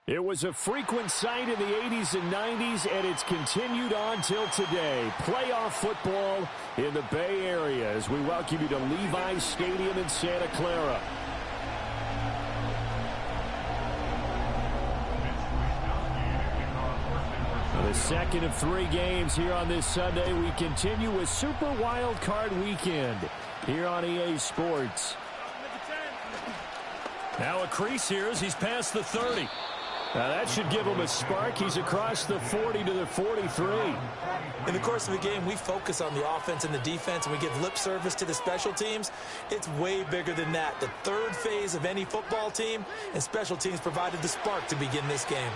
It was a frequent sight in the 80s and 90s, and it's continued on till today. Playoff football in the Bay Area as we welcome you to Levi's Stadium in Santa Clara. The second of 3 games here on this Sunday. We continue with Super Wild Card Weekend here on EA Sports. Now a crease here as he's past the 30. Now that should give him a spark. He's across the 40 to the 43. In the course of a game, we focus on the offense and the defense, and we give lip service to the special teams. It's way bigger than that. The third phase of any football team, and special teams provided the spark to begin this game.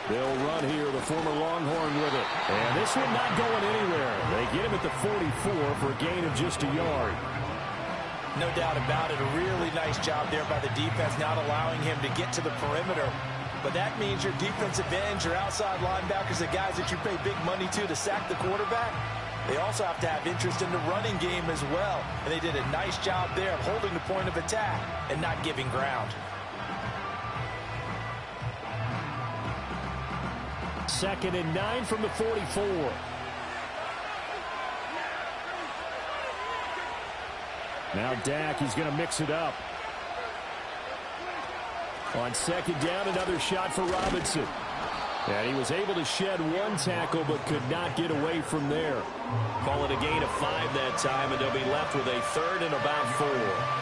They'll run here, the former Longhorn with it. And this one not going anywhere. They get him at the 44 for a gain of just a yard. No doubt about it. A really nice job there by the defense, not allowing him to get to the perimeter. But that means your defensive ends, your outside linebackers, the guys that you pay big money to sack the quarterback, they also have to have interest in the running game as well. And they did a nice job there of holding the point of attack and not giving ground. Second and 9 from the 44. Now Dak, he's going to mix it up. On second down, another shot for Robinson. And he was able to shed 1 tackle but could not get away from there. Call it a gain of 5 that time, and they'll be left with a 3rd and about 4.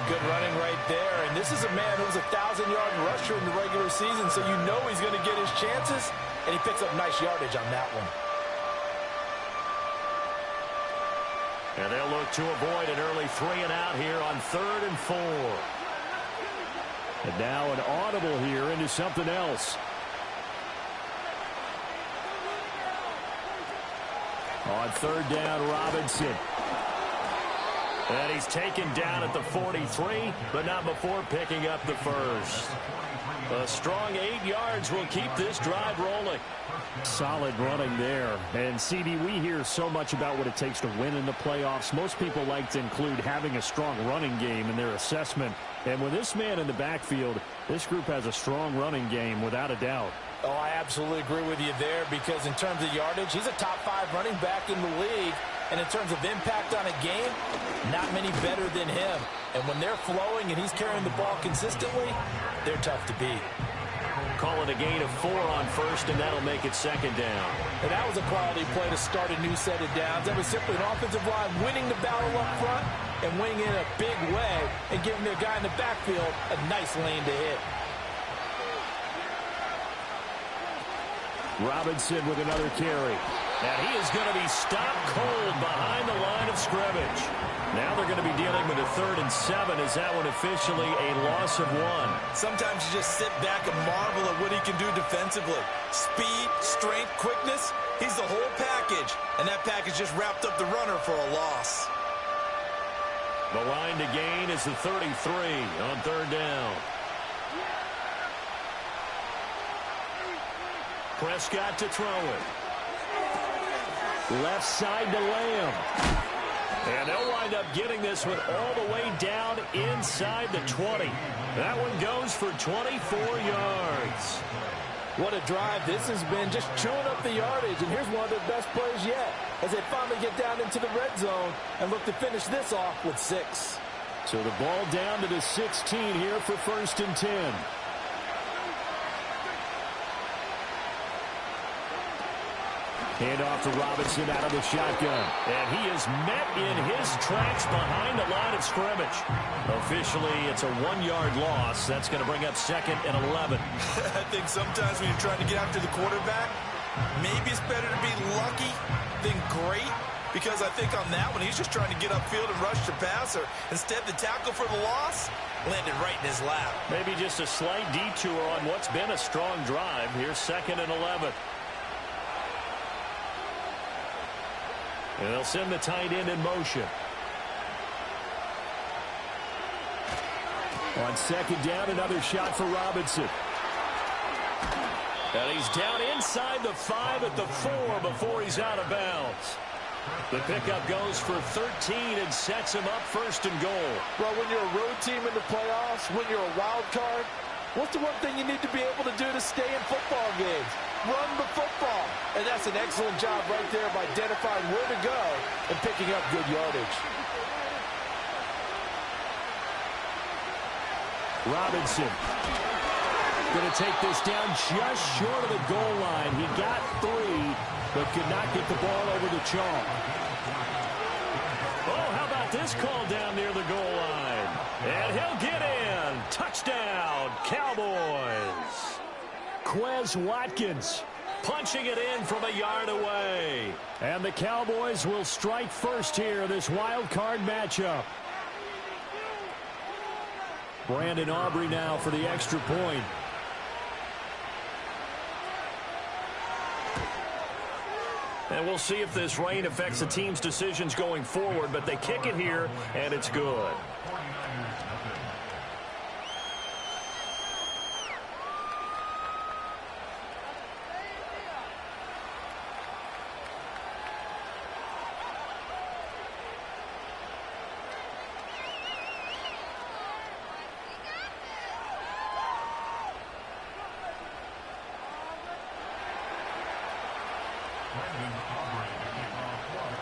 Good running right there. And this is a man who's a 1,000-yard rusher in the regular season, so you know he's going to get his chances. And he picks up nice yardage on that one. And they'll look to avoid an early 3 and out here on 3rd and 4. And now an audible here into something else. On 3rd down, Robinson. And he's taken down at the 43, but not before picking up the first. A strong 8 yards will keep this drive rolling. Solid running there. And, CD, we hear so much about what it takes to win in the playoffs. Most people like to include having a strong running game in their assessment. And with this man in the backfield, this group has a strong running game without a doubt. Oh, I absolutely agree with you there because in terms of yardage, he's a top 5 running back in the league. And in terms of impact on a game, not many better than him. And when they're flowing and he's carrying the ball consistently, they're tough to beat. Call it a gain of 4 on 1st, and that'll make it 2nd down. And that was a quality play to start a new set of downs. That was simply an offensive line winning the battle up front and winning in a big way and giving their guy in the backfield a nice lane to hit. Robinson with another carry. And he is going to be stopped cold behind the line of scrimmage. Now they're going to be dealing with a 3rd and 7. Is that one officially a loss of 1? Sometimes you just sit back and marvel at what he can do defensively. Speed, strength, quickness, he's the whole package. And that package just wrapped up the runner for a loss. The line to gain is the 33 on 3rd down. Prescott to throw it. Left side to Lamb. And they'll wind up getting this one all the way down inside the 20. That one goes for 24 yards. What a drive this has been, just chewing up the yardage. And here's one of their best plays yet as they finally get down into the red zone and look to finish this off with 6. So the ball down to the 16 here for 1st and 10. Hand off to Robinson out of the shotgun. And he is met in his tracks behind the line of scrimmage. Officially, it's a 1-yard loss. That's going to bring up 2nd and 11. I think sometimes when you're trying to get after the quarterback, maybe it's better to be lucky than great. Because I think on that one, he's just trying to get upfield and rush the passer. Instead, the tackle for the loss landed right in his lap. Maybe just a slight detour on what's been a strong drive. Here's 2nd and 11. And they'll send the tight end in motion. On 2nd down, another shot for Robinson. And he's down inside the 5 at the 4 before he's out of bounds. The pickup goes for 13 and sets him up first and goal. Well, when you're a road team in the playoffs, when you're a wild card, what's the one thing you need to be able to do to stay in football games? Run the football. And that's an excellent job right there of identifying where to go and picking up good yardage. Robinson going to take this down just short of the goal line. He got 3, but could not get the ball over the chalk. Oh, how about this call down near the goal line? And he'll get in. Touchdown, Cowboys. Quez Watkins punching it in from a yard away. And the Cowboys will strike first here in this wild card matchup. Brandon Aubrey now for the extra point. And we'll see if this rain affects the team's decisions going forward, but they kick it here, and it's good.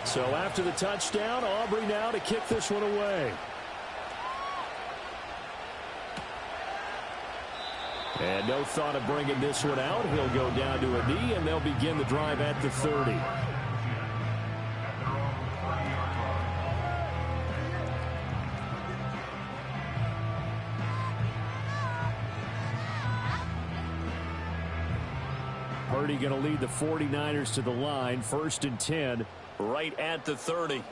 So after the touchdown, Aubrey now to kick this one away. And no thought of bringing this one out. He'll go down to a knee, and they'll begin the drive at the 30. Purdy going to lead the 49ers to the line, 1st and 10. Right at the 30.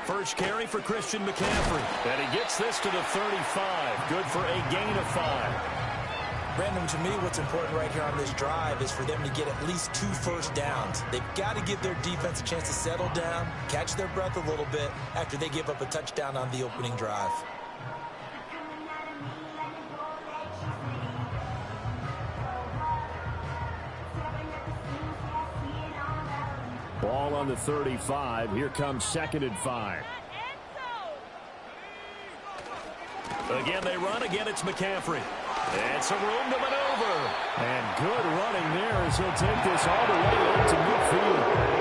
First carry for Christian McCaffrey. And he gets this to the 35. Good for a gain of 5. Brandon, to me, what's important right here on this drive is for them to get at least 2 first downs. They've got to give their defense a chance to settle down, catch their breath a little bit after they give up a touchdown on the opening drive. Ball on the 35. Here comes 2nd and 5. Again, they run. Again, it's McCaffrey. And some room to maneuver. And good running there as he'll take this all the way up to midfield.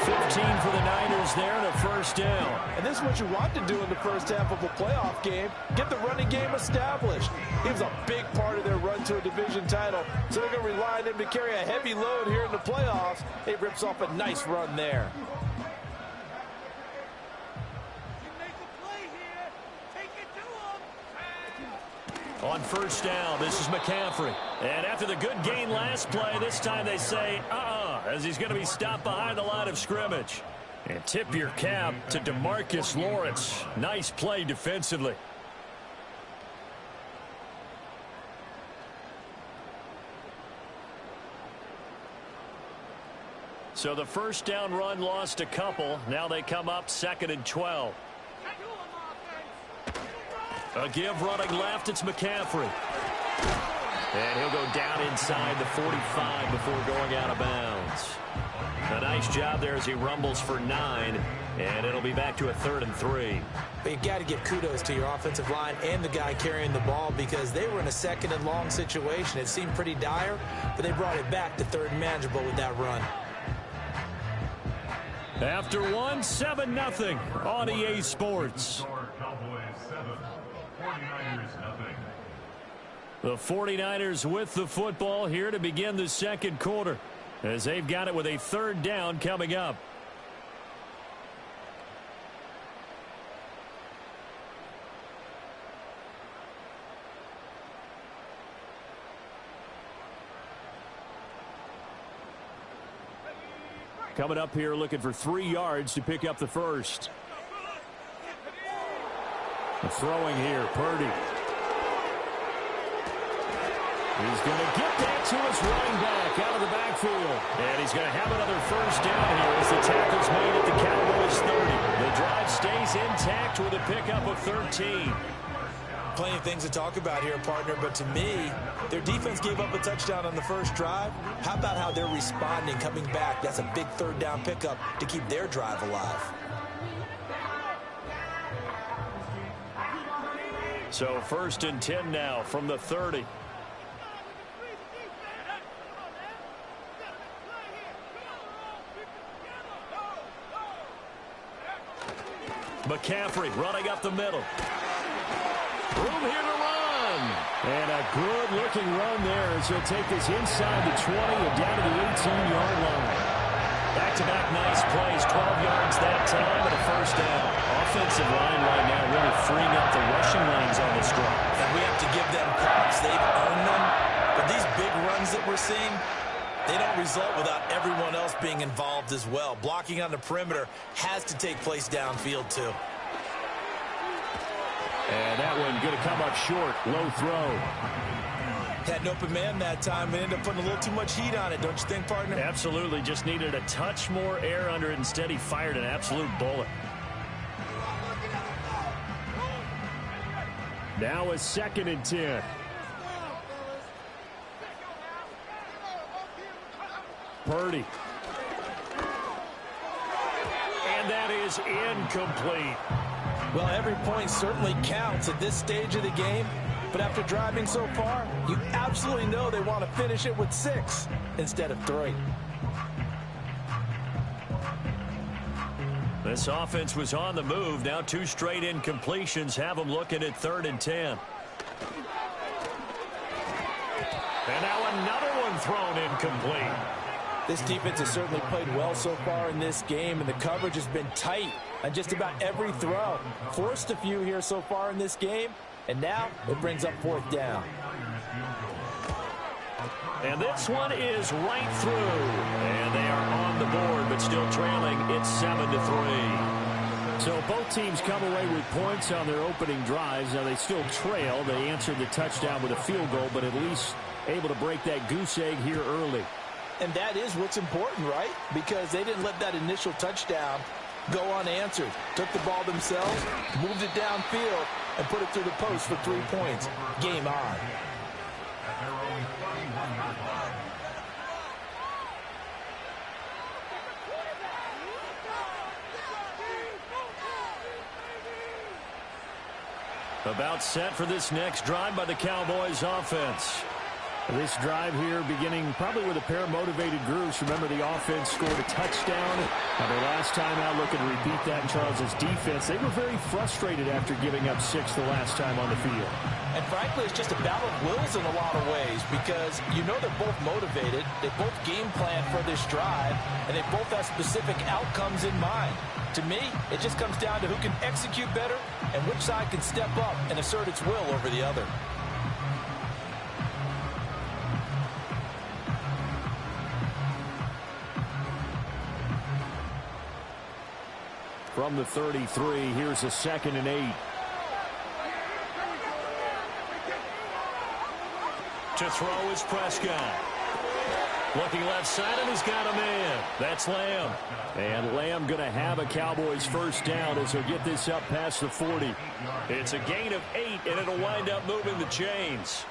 15 for the Niners there and a first down. And this is what you want to do in the first half of a playoff game. Get the running game established. He was a big part of their run to a division title. So they're going to rely on him to carry a heavy load here in the playoffs. He rips off a nice run there. On first down, this is McCaffrey. And after the good gain last play, this time they say, as he's going to be stopped behind the line of scrimmage. And tip your cap to DeMarcus Lawrence. Nice play defensively. So the first down run lost a couple. Now they come up 2nd and 12. A give running left, it's McCaffrey. And he'll go down inside the 45 before going out of bounds. A nice job there as he rumbles for 9, and it'll be back to a 3rd and 3. But you got to give kudos to your offensive line and the guy carrying the ball because they were in a 2nd and long situation. It seemed pretty dire, but they brought it back to 3rd and manageable with that run. After 7-0 on EA Sports. The 49ers with the football here to begin the second quarter as they've got it with a 3rd down coming up. Coming up here looking for 3 yards to pick up the first. Throwing here, Purdy. He's going to get that to his running back out of the backfield. And he's going to have another first down here as the tackle's made at the Cowboys 30. The drive stays intact with a pickup of 13. plenty of things to talk about here, partner, but to me, their defense gave up a touchdown on the first drive. How about how they're responding, coming back? That's a big third down pickup to keep their drive alive. So 1st and 10 now from the 30. McCaffrey running up the middle. Room here to run. And a good-looking run there as he'll take this inside the 20 and down to the 18-yard line. Back-to-back nice plays, 12 yards that time and a first down. Offensive line right now really freeing up the rushing lanes on this drive. And we have to give them props. They've earned them. But these big runs that we're seeing, they don't result without everyone else being involved as well. Blocking on the perimeter has to take place downfield too. And that one going to come up short. Low throw. Had an open man that time and ended up putting a little too much heat on it, don't you think, partner? Absolutely. Just needed a touch more air under it. Instead, he fired an absolute bullet. Now a 2nd and 10. Purdy. And that is incomplete. Well, every point certainly counts at this stage of the game. But after driving so far, you absolutely know they want to finish it with 6 instead of 3. This offense was on the move. Now 2 straight incompletions have them looking at 3rd and 10. And now another one thrown incomplete. This defense has certainly played well so far in this game, and the coverage has been tight on just about every throw. Forced a few here so far in this game, and now it brings up 4th down. And this one is right through. And they are on the board, but still trailing. It's 7-3. So both teams come away with points on their opening drives. Now they still trail. They answered the touchdown with a field goal, but at least able to break that goose egg here early. And that is what's important, right? Because they didn't let that initial touchdown go unanswered. Took the ball themselves, moved it downfield, and put it through the post for 3 points. Game on. About set for this next drive by the Cowboys offense. This drive here beginning probably with a pair of motivated groups. Remember, the offense scored a touchdown. Now their last time out, looking to repeat that in Charles' defense. They were very frustrated after giving up 6 the last time on the field. And frankly, it's just a battle of wills in a lot of ways because you know they're both motivated. They both game plan for this drive, and they both have specific outcomes in mind. To me, it just comes down to who can execute better and which side can step up and assert its will over the other. From the 33, here's a 2nd and 8. To throw is Prescott. Looking left side, and he's got a man. That's Lamb. And Lamb going to have a Cowboys first down as he'll get this up past the 40. It's a gain of 8, and it'll wind up moving the chains.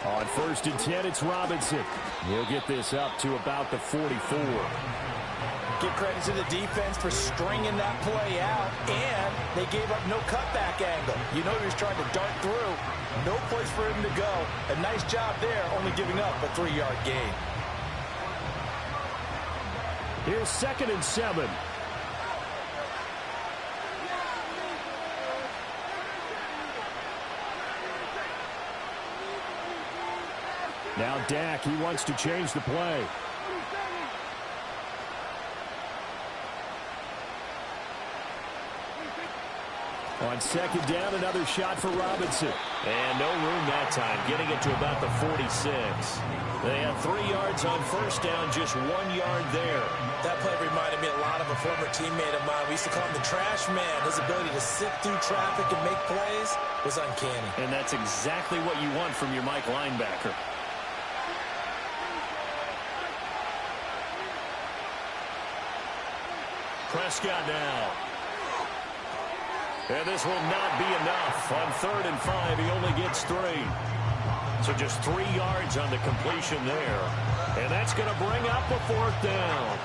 On 1st and 10, it's Robinson. He'll get this up to about the 44. Give credit to the defense for stringing that play out, and they gave up no cutback angle. You know he was trying to dart through. No place for him to go. A nice job there, only giving up a 3-yard gain. Here's 2nd and 7. Now Dak, he wants to change the play. On second down, another shot for Robinson. And no room that time, getting it to about the 46. They had 3 yards on first down, just 1 yard there. That play reminded me a lot of a former teammate of mine. We used to call him the trash man. His ability to sit through traffic and make plays was uncanny. And that's exactly what you want from your Mike linebacker. Prescott now. And this will not be enough. On 3rd and 5, he only gets 3. So just 3 yards on the completion there. And that's going to bring up a 4th down.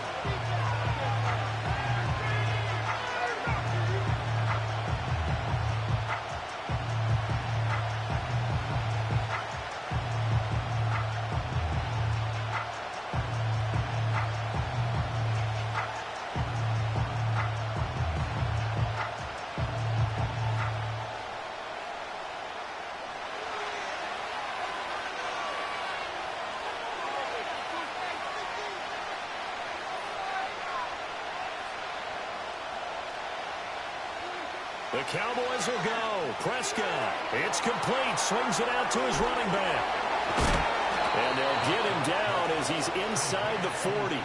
The Cowboys will go. Prescott. It's complete. Swings it out to his running back. And they'll get him down as he's inside the 40.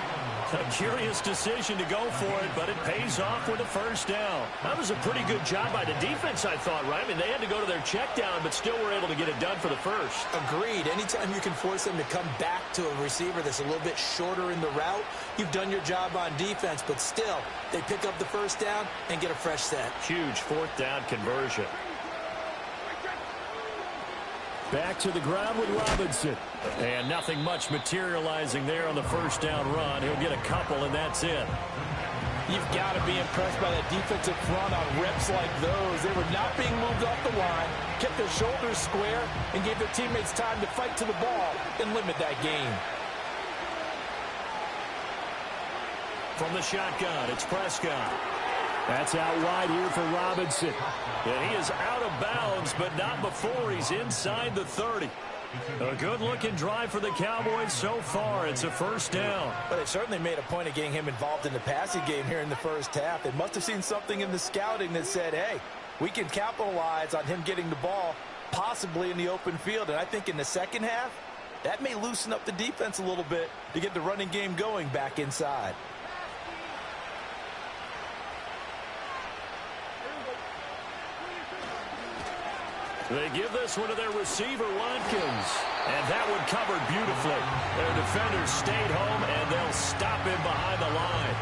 A curious decision to go for it, but it pays off with a first down. That was a pretty good job by the defense, I thought, right? I mean, they had to go to their check down, but still were able to get it done for the first. Agreed. Anytime you can force them to come back to a receiver that's a little bit shorter in the route, you've done your job on defense, but still, they pick up the first down and get a fresh set. Huge 4th down conversion. Back to the ground with Robinson. And nothing much materializing there on the first down run. He'll get a couple, and that's it. You've got to be impressed by that defensive front on reps like those. They were not being moved off the line, kept their shoulders square, and gave their teammates time to fight to the ball and limit that gain. From the shotgun, it's Prescott. That's out wide here for Robinson. And he is out of bounds, but not before he's inside the 30. A good-looking drive for the Cowboys so far. It's a first down. But they certainly made a point of getting him involved in the passing game here in the first half. They must have seen something in the scouting that said, hey, we can capitalize on him getting the ball possibly in the open field. And I think in the second half, that may loosen up the defense a little bit to get the running game going back inside. They give this one to their receiver, Watkins. And that one covered beautifully. Their defenders stayed home, and they'll stop him behind the line.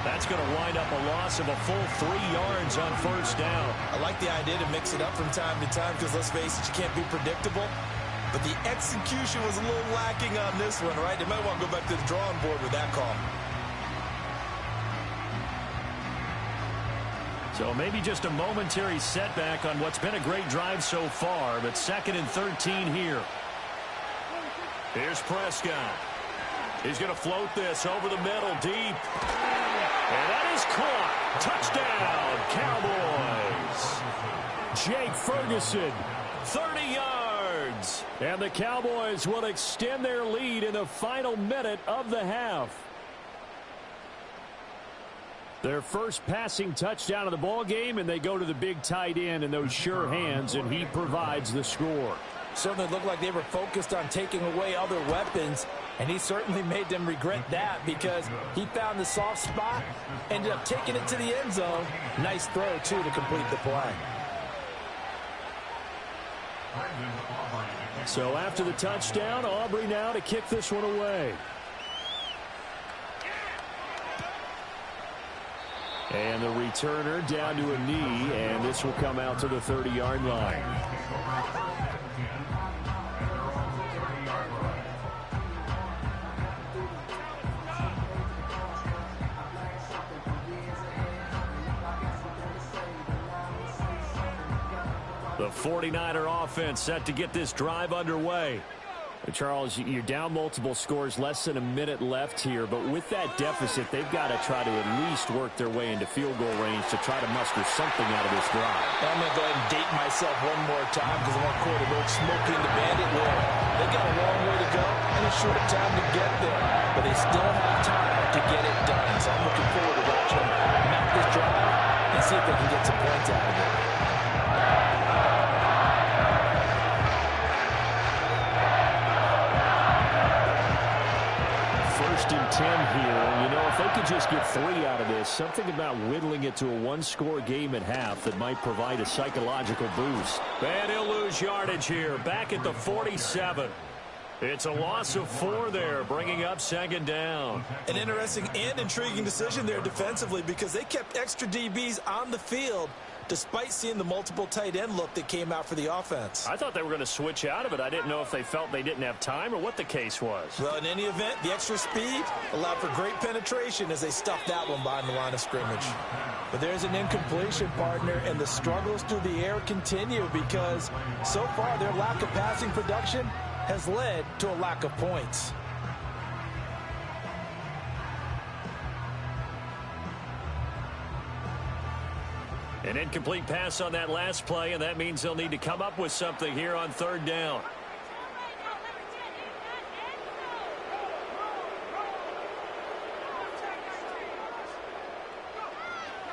That's going to wind up a loss of a full 3 yards on first down. I like the idea to mix it up from time to time because, let's face it, you can't be predictable. But the execution was a little lacking on this one, right? They might want to go back to the drawing board with that call. So maybe just a momentary setback on what's been a great drive so far, but 2nd and 13 here. Here's Prescott. He's going to float this over the middle deep. And that is caught. Touchdown, Cowboys. Jake Ferguson. 30 yards. And the Cowboys will extend their lead in the final minute of the half. Their first passing touchdown of the ball game, and they go to the big tight end in those sure hands, and he provides the score. Certainly looked like they were focused on taking away other weapons, and he certainly made them regret that because he found the soft spot, ended up taking it to the end zone. Nice throw, too, to complete the play. So after the touchdown, Aubrey now to kick this one away. And the returner down to a knee, and this will come out to the 30-yard line. The 49er offense set to get this drive underway. Charles, you're down multiple scores, less than a minute left here, but with that deficit, they've got to try to at least work their way into field goal range to try to muster something out of this drive. I'm going to go ahead and date myself one more time because I want to quote an old Smokey and the Bandit lyric. They got a long way to go and a short time to get there, but they still have time to get it done. So I'm looking forward to watching them map this drive and see if they can get some points out of it. 1st and 10 here. And, you know, if they could just get 3 out of this, something about whittling it to a one-score game at half that might provide a psychological boost. And he'll lose yardage here. Back at the 47. It's a loss of 4 there, bringing up 2nd down. An interesting and intriguing decision there defensively because they kept extra DBs on the field despite seeing the multiple tight end look that came out for the offense. I thought they were going to switch out of it. I didn't know if they felt they didn't have time or what the case was. Well, in any event, the extra speed allowed for great penetration as they stuffed that one behind the line of scrimmage. But there's an incompletion, partner, and the struggles through the air continue because so far their lack of passing production has led to a lack of points. An incomplete pass on that last play, and that means they'll need to come up with something here on 3rd down.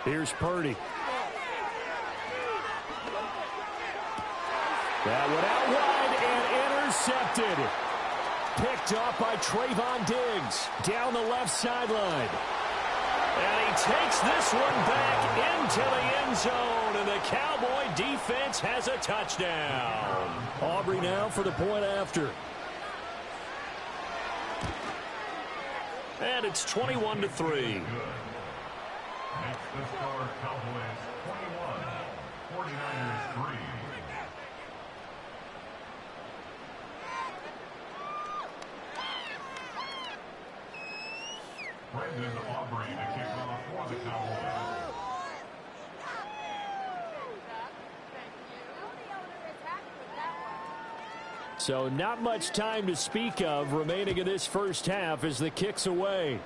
Here's Purdy. That went out wide and intercepted. Picked up by Trayvon Diggs down the left sideline. And he takes this one back into the end zone, and the Cowboy defense has a touchdown. Aubrey now for the point after. And it's 21-3. Makes the score Cowboys 21, 49ers 3. Brendan Aubrey to kick off for the Cowboys. So not much time to speak of remaining in this first half as the kick's away.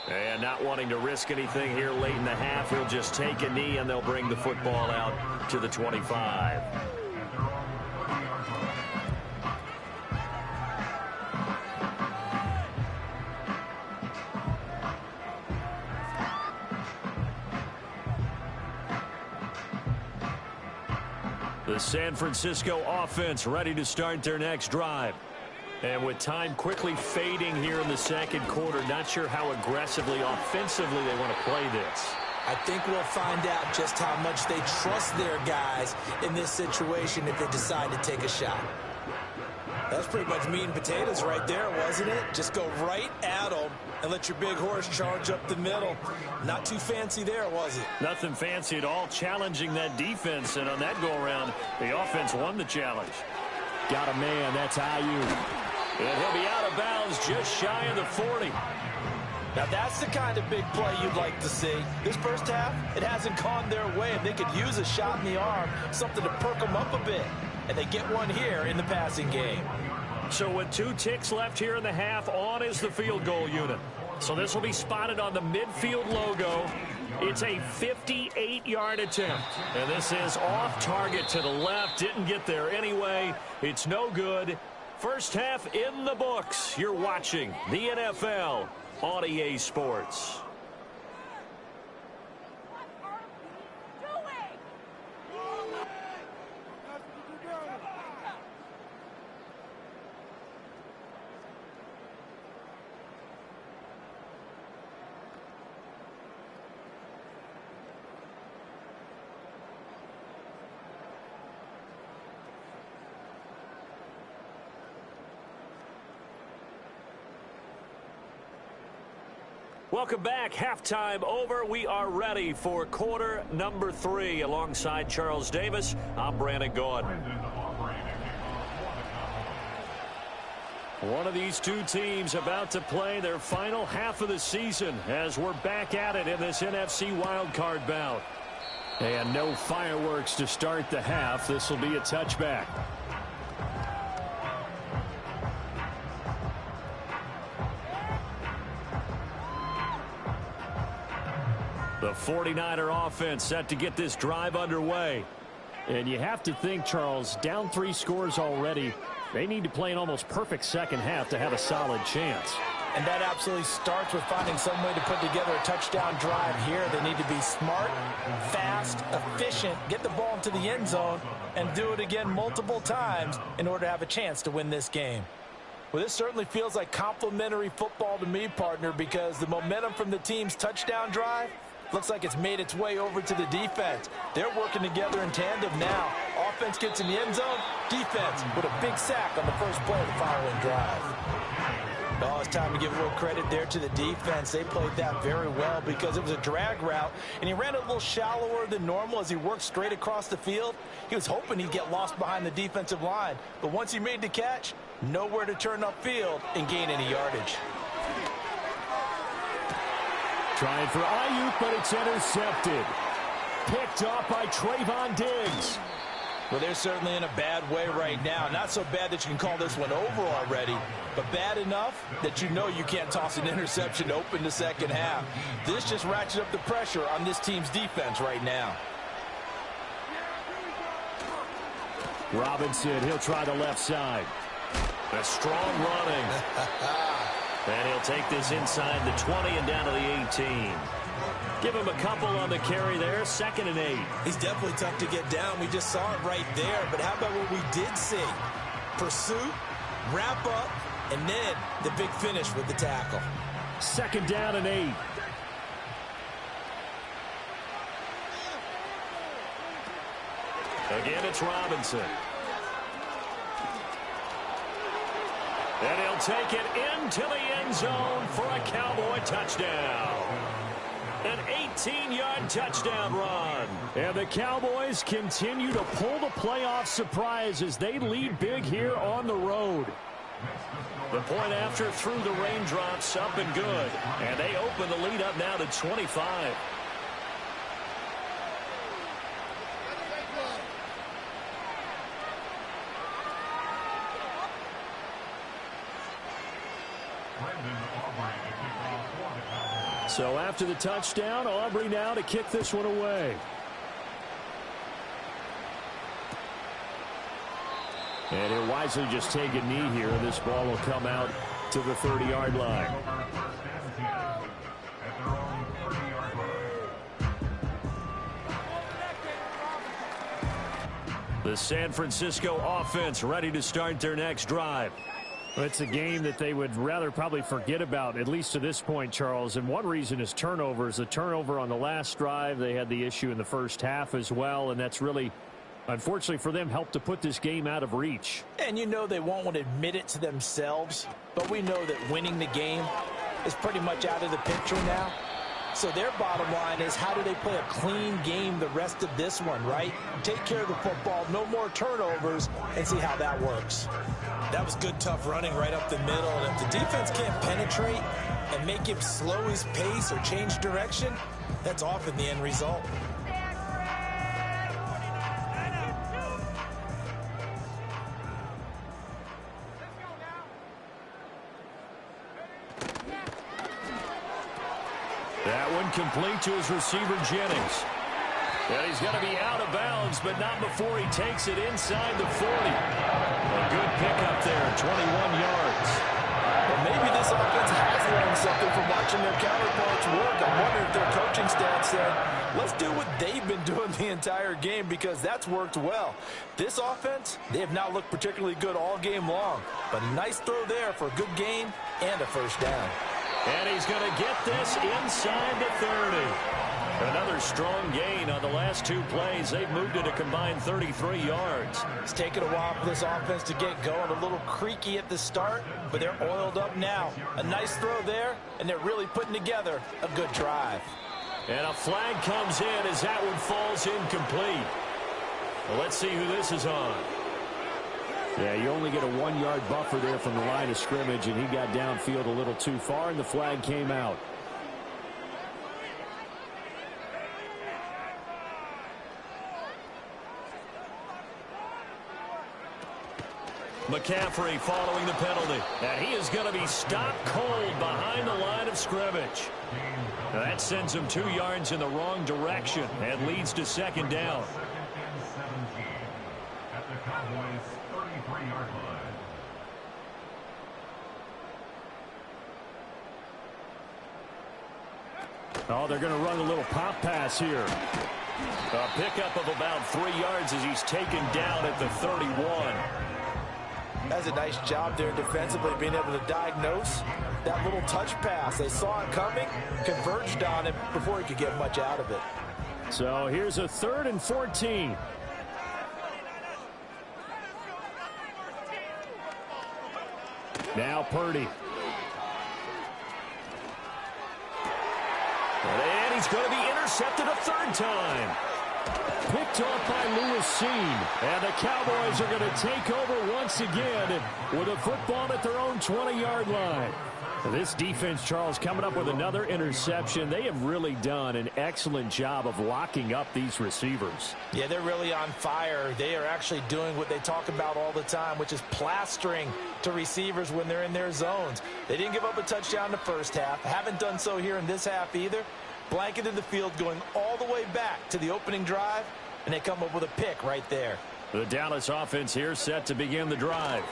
And not wanting to risk anything here late in the half, he'll just take a knee and they'll bring the football out to the 25. The San Francisco offense ready to start their next drive. And with time quickly fading here in the 2nd quarter, not sure how aggressively, offensively they want to play this. I think we'll find out just how much they trust their guys in this situation if they decide to take a shot. That's pretty much meat and potatoes right there, wasn't it? Just go right at them and let your big horse charge up the middle. Not too fancy there, was it? Nothing fancy at all, challenging that defense. And on that go-around, the offense won the challenge. Got a man, that's Ayuk. And he'll be out of bounds just shy of the 40. Now that's the kind of big play you'd like to see. This first half, it hasn't gone their way. If they could use a shot in the arm, something to perk them up a bit. And they get one here in the passing game. So with 2 ticks left here in the half, on is the field goal unit. So this will be spotted on the midfield logo. It's a 58-yard attempt. And this is off target to the left. Didn't get there anyway. It's no good. First half in the books. You're watching the NFL on EA Sports. Welcome back. Halftime over. We are ready for quarter number 3. Alongside Charles Davis, I'm Brandon Gaud. One of these two teams about to play their final half of the season as we're back at it in this NFC wildcard bout. And no fireworks to start the half. This will be a touchback. The 49er offense set to get this drive underway. And you have to think, Charles, down 3 scores already. They need to play an almost perfect second half to have a solid chance. And that absolutely starts with finding some way to put together a touchdown drive here. They need to be smart, fast, efficient, get the ball into the end zone, and do it again multiple times in order to have a chance to win this game. Well, this certainly feels like complimentary football to me, partner, because the momentum from the team's touchdown drive looks like it's made its way over to the defense. They're working together in tandem now. Offense gets in the end zone. Defense with a big sack on the first play of the following drive. Oh, it's time to give a little credit there to the defense. They played that very well because it was a drag route, and he ran a little shallower than normal as he worked straight across the field. He was hoping he'd get lost behind the defensive line, but once he made the catch, nowhere to turn upfield and gain any yardage. Trying for Ayuk, but it's intercepted. Picked off by Trayvon Diggs. Well, they're certainly in a bad way right now. Not so bad that you can call this one over already, but bad enough that you know you can't toss an interception to open the second half. This just ratchets up the pressure on this team's defense right now. Robinson, he'll try the left side. A strong running. And he'll take this inside the 20 and down to the 18. Give him a couple on the carry there, 2nd and 8. He's definitely tough to get down. We just saw it right there. But how about what we did see? Pursuit, wrap up, and then the big finish with the tackle. 2nd down and 8. Again, it's Robinson. And he'll take it into the end zone for a Cowboy touchdown. An 18-yard touchdown run. And the Cowboys continue to pull the playoff surprise as they lead big here on the road. The point after through the raindrops, up and good. And they open the lead up now to 25. So after the touchdown, Aubrey now to kick this one away. And he'll wisely just take a knee here. This ball will come out to the 30-yard line. The San Francisco offense ready to start their next drive. It's a game that they would rather probably forget about, at least to this point, Charles. And one reason is turnovers. The turnover on the last drive, they had the issue in the first half as well, and that's really, unfortunately for them, helped to put this game out of reach. And you know they won't want to admit it to themselves, but we know that winning the game is pretty much out of the picture now. So their bottom line is, how do they play a clean game the rest of this one, right? Take care of the football, no more turnovers, and see how that works. That was good, tough running right up the middle. And if the defense can't penetrate and make him slow his pace or change direction, that's often the end result. That one complete to his receiver, Jennings. And he's going to be out of bounds, but not before he takes it inside the 40. A good pickup there, 21 yards. Well, maybe this offense has learned something from watching their counterparts work. I wonder if their coaching staff said, let's do what they've been doing the entire game, because that's worked well. This offense, they have not looked particularly good all game long. But a nice throw there for a good gain and a first down. And he's going to get this inside the 30. Another strong gain on the last two plays. They've moved it a combined 33 yards. It's taken a while for this offense to get going. A little creaky at the start, but they're oiled up now. A nice throw there, and they're really putting together a good drive. And a flag comes in as that one falls incomplete. Well, let's see who this is on. Yeah, you only get a 1-yard buffer there from the line of scrimmage, and he got downfield a little too far, and the flag came out. McCaffrey following the penalty. And he is going to be stopped cold behind the line of scrimmage. Now that sends him 2 yards in the wrong direction and leads to 2nd down. At the Cowboys' 33-yard line. Oh, they're going to run a little pop pass here. A pickup of about 3 yards as he's taken down at the 31. That's a nice job there defensively, being able to diagnose that little touch pass. They saw it coming, converged on it before he could get much out of it. So here's a 3rd and 14. Now Purdy. And he's going to be intercepted a 3rd time. Picked off by Lewis Cine. And the Cowboys are going to take over once again with a football at their own 20-yard line. This defense, Charles, coming up with another interception. They have really done an excellent job of locking up these receivers. Yeah, they're really on fire. They are actually doing what they talk about all the time, which is plastering to receivers when they're in their zones. They didn't give up a touchdown in the first half. Haven't done so here in this half either. Blanketed the field going all the way back to the opening drive, and they come up with a pick right there. The Dallas offense here set to begin the drive.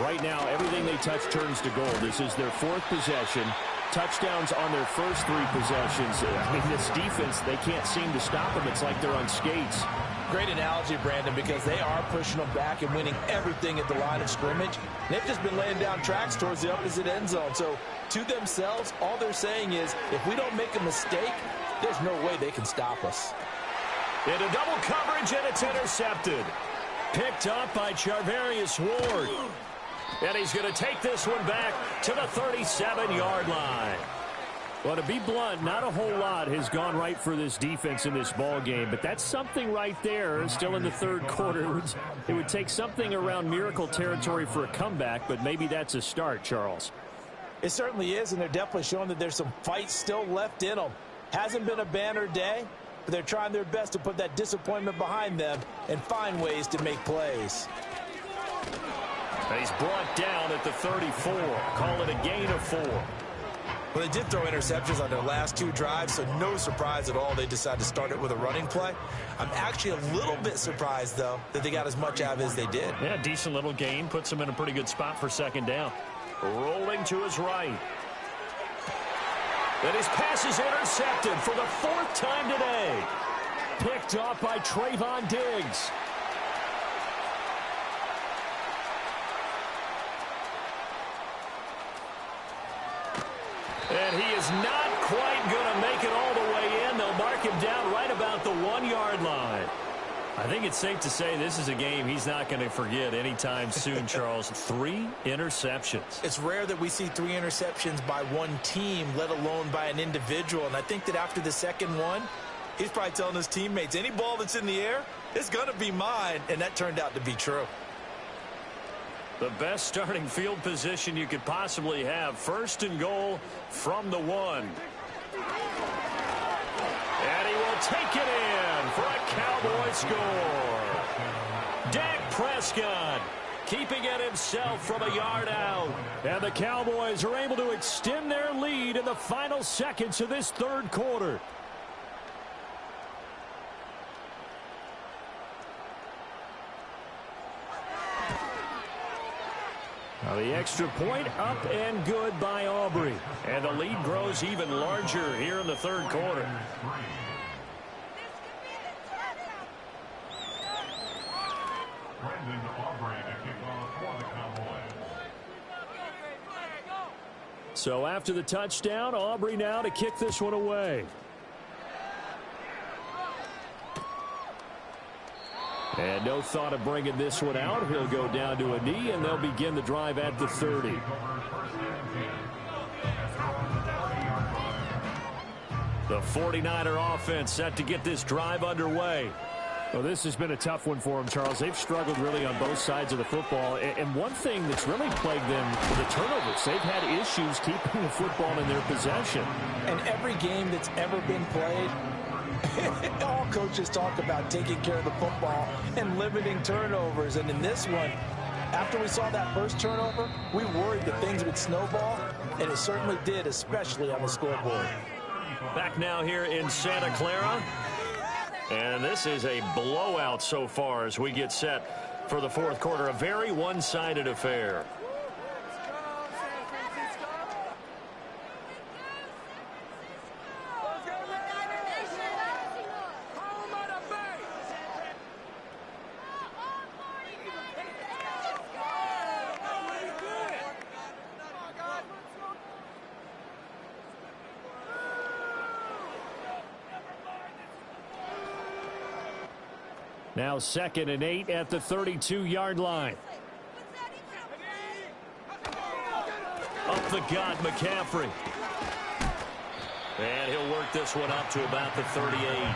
Right now, everything they touch turns to gold. This is their 4th possession. Touchdowns on their first 3 possessions. I mean, this defense, they can't seem to stop them. It's like they're on skates. Great analogy, Brandon, because they are pushing them back and winning everything at the line of scrimmage. They've just been laying down tracks towards the opposite end zone. So, to themselves, all they're saying is, if we don't make a mistake, there's no way they can stop us. Into double coverage, and it's intercepted. Picked up by Charvarius Ward. And he's going to take this one back to the 37-yard line. Well, to be blunt, not a whole lot has gone right for this defense in this ball game, but that's something right there. Still in the 3rd quarter. It would take something around miracle territory for a comeback, but maybe that's a start, Charles. It certainly is, and they're definitely showing that there's some fight still left in them. Hasn't been a banner day, but they're trying their best to put that disappointment behind them and find ways to make plays. He's brought down at the 34. Call it a gain of 4. Well, they did throw interceptions on their last 2 drives, so no surprise at all they decided to start it with a running play. I'm actually a little bit surprised, though, that they got as much out of it as they did. Yeah, decent little gain. Puts them in a pretty good spot for 2nd down. Rolling to his right. And his pass is intercepted for the 4th time today. Picked off by Trayvon Diggs. And he is not quite going to make it all the way in. They'll mark him down right about the 1-yard line. I think it's safe to say this is a game he's not going to forget anytime soon, Charles. 3 interceptions. It's rare that we see 3 interceptions by one team, let alone by an individual. And I think that after the 2nd one, he's probably telling his teammates, any ball that's in the air, it's going to be mine. And that turned out to be true. The best starting field position you could possibly have. 1st and goal from the 1. And he will take it in for a Cowboy score. Dak Prescott keeping it himself from a yard out. And the Cowboys are able to extend their lead in the final seconds of this 3rd quarter. Now the extra point up and good by Aubrey. And the lead grows even larger here in the 3rd quarter. Brandon Aubrey to kick off for the Cowboys. So after the touchdown, Aubrey now to kick this one away. And no thought of bringing this one out. He'll go down to a knee, and they'll begin the drive at the 30. The 49er offense set to get this drive underway. Well, this has been a tough one for them, Charles. They've struggled really on both sides of the football. And one thing that's really plagued them are the turnovers. They've had issues keeping the football in their possession. And every game that's ever been played, all coaches talk about taking care of the football and limiting turnovers. And in this one, after we saw that first turnover, we worried that things would snowball, and it certainly did, especially on the scoreboard. Back now here in Santa Clara. And this is a blowout so far as we get set for the 4th quarter. A very one-sided affair. Now 2nd and 8 at the 32-yard line. Up the gut, McCaffrey. And he'll work this one up to about the 38.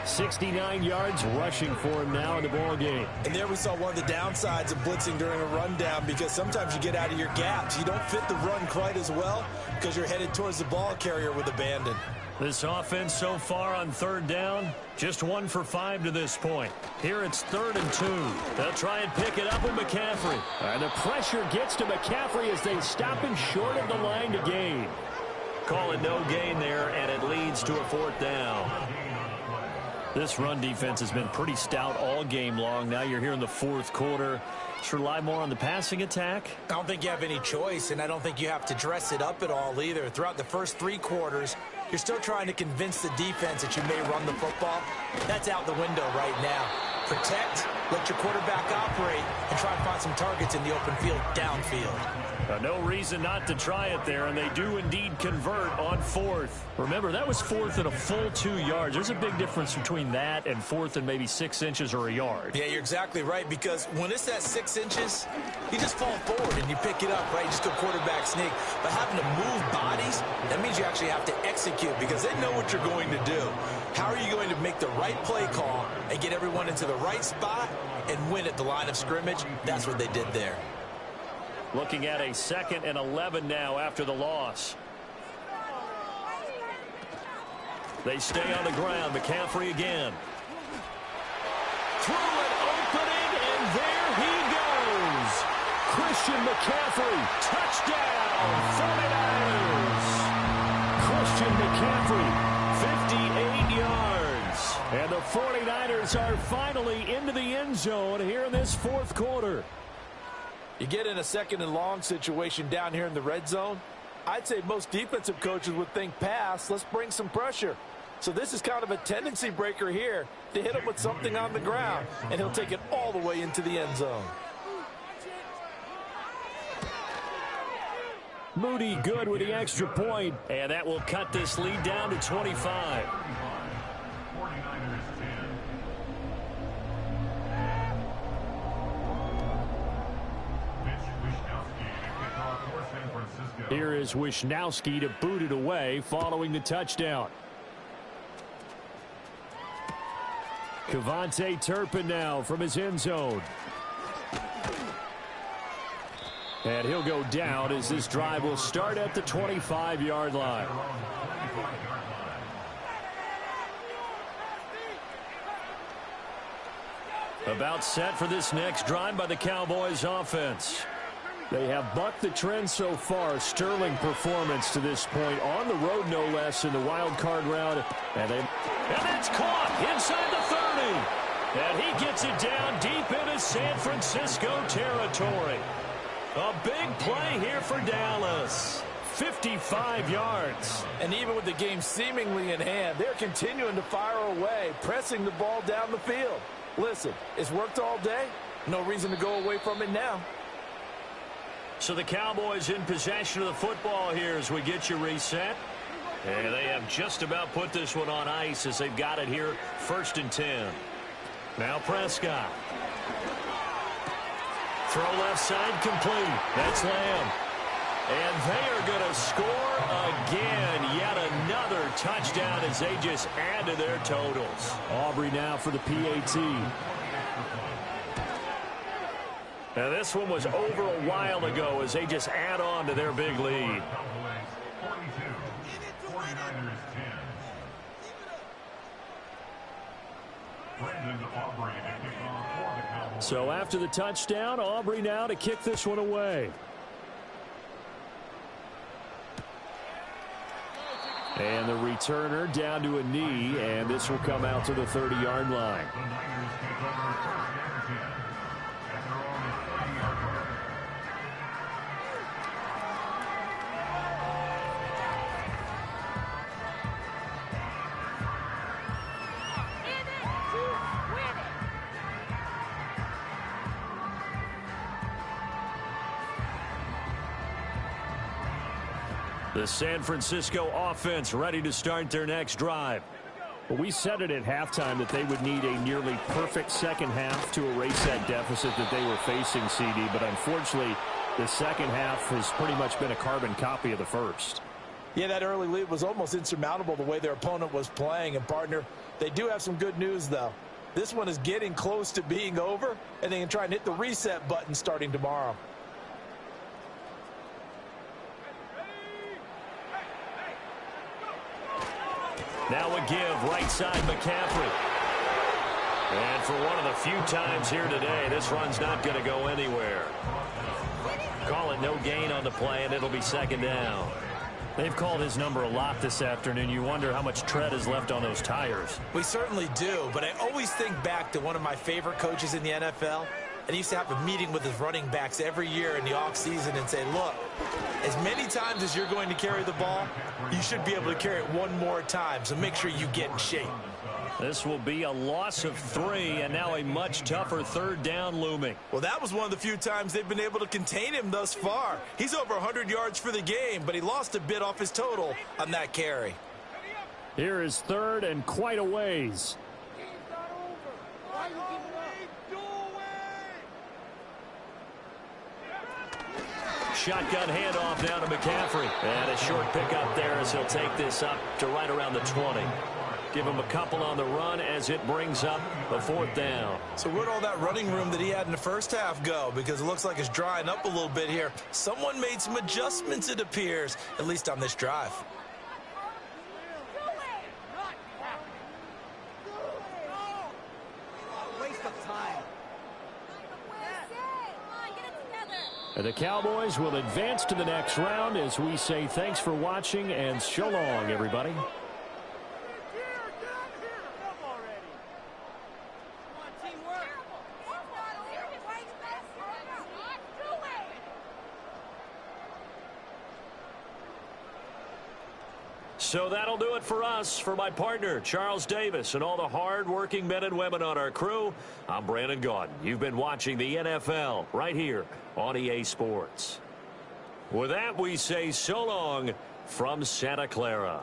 69 yards rushing for him now in the ball game. And there we saw one of the downsides of blitzing during a rundown, because sometimes you get out of your gaps. You don't fit the run quite as well because you're headed towards the ball carrier with abandon. This offense so far on 3rd down, just 1 for 5 to this point. Here it's 3rd and 2. They'll try and pick it up with McCaffrey. And the pressure gets to McCaffrey as they stop him short of the line to gain. Call it no gain there, and it leads to a 4th down. This run defense has been pretty stout all game long. Now you're here in the 4th quarter. Should rely more on the passing attack. I don't think you have any choice, and I don't think you have to dress it up at all either. Throughout the first 3 quarters, you're still trying to convince the defense that you may run the football. That's out the window right now. Protect, let your quarterback operate, and try and find some targets in the open field downfield. No reason not to try it there, and they do indeed convert on 4th. Remember, that was 4th and a full 2 yards. There's a big difference between that and 4th and maybe 6 inches or a yard. Yeah, you're exactly right, because when it's at 6 inches, you just fall forward and you pick it up, right? You just go quarterback sneak. But having to move bodies, that means you actually have to execute, because they know what you're going to do. How are you going to make the right play call and get everyone into the right spot and win at the line of scrimmage? That's what they did there. Looking at a 2nd and 11 now after the loss. They stay on the ground. McCaffrey again. Through an opening, and there he goes. Christian McCaffrey, touchdown, 49ers. Christian McCaffrey, 58 yards. And the 49ers are finally into the end zone here in this 4th quarter. You get in a 2nd and long situation down here in the red zone, I'd say most defensive coaches would think pass, let's bring some pressure. So this is kind of a tendency breaker here to hit him with something on the ground, and he'll take it all the way into the end zone. Moody good with the extra point. And that will cut this lead down to 25. 49ers 10. Here is Wishnowski to boot it away following the touchdown. Kevontae Turpin now from his end zone. And he'll go down as this drive will start at the 25-yard line. About set for this next drive by the Cowboys offense. They have bucked the trend so far. Sterling performance to this point on the road, no less, in the wild card round. And that's caught inside the 30. And he gets it down deep into San Francisco territory. A big play here for Dallas. 55 yards. And even with the game seemingly in hand, they're continuing to fire away, pressing the ball down the field. Listen, it's worked all day. No reason to go away from it now. So the Cowboys in possession of the football here as we get you reset. And they have just about put this one on ice as they've got it here, 1st and 10. Now Prescott. Throw left side complete. That's Lamb. And they are going to score again. Yet another touchdown as they just add to their totals. Aubrey now for the PAT. Now this one was over a while ago as they just add on to their big lead. 42, 49ers 10. Brendan Aubrey to kick off for the Cowboys. So after the touchdown, Aubrey now to kick this one away. And the returner down to a knee, and this will come out to the 30-yard line. The Niners take over 1st and 10 at their own 30-yard line. The San Francisco offense ready to start their next drive. Well, we said it at halftime that they would need a nearly perfect second half to erase that deficit that they were facing, CD. But unfortunately, the second half has pretty much been a carbon copy of the first. Yeah, that early lead was almost insurmountable the way their opponent was playing. And, partner, they do have some good news, though. This one is getting close to being over, and they can try and hit the reset button starting tomorrow. Now a give, right side McCaffrey. And for one of the few times here today, this run's not going to go anywhere. Call it no gain on the play, and it'll be second down. They've called his number a lot this afternoon. You wonder how much tread is left on those tires. We certainly do, but I always think back to one of my favorite coaches in the NFL. And he used to have a meeting with his running backs every year in the offseason and say, look, as many times as you're going to carry the ball, you should be able to carry it one more time, so make sure you get in shape. This will be a loss of 3, and now a much tougher third down looming. Well, that was one of the few times they've been able to contain him thus far. He's over 100 yards for the game, but he lost a bit off his total on that carry. Here is third and quite a ways. Shotgun handoff down to McCaffrey. And a short pickup there as he'll take this up to right around the 20. Give him a couple on the run as it brings up the fourth down. So where'd all that running room that he had in the first half go? Because it looks like it's drying up a little bit here. Someone made some adjustments, it appears, at least on this drive. The Cowboys will advance to the next round as we say thanks for watching and so long, everybody. So that'll do it for us. For my partner, Charles Davis, and all the hard-working men and women on our crew, I'm Brandon Gaudin. You've been watching the NFL right here on EA Sports. With that, we say so long from Santa Clara.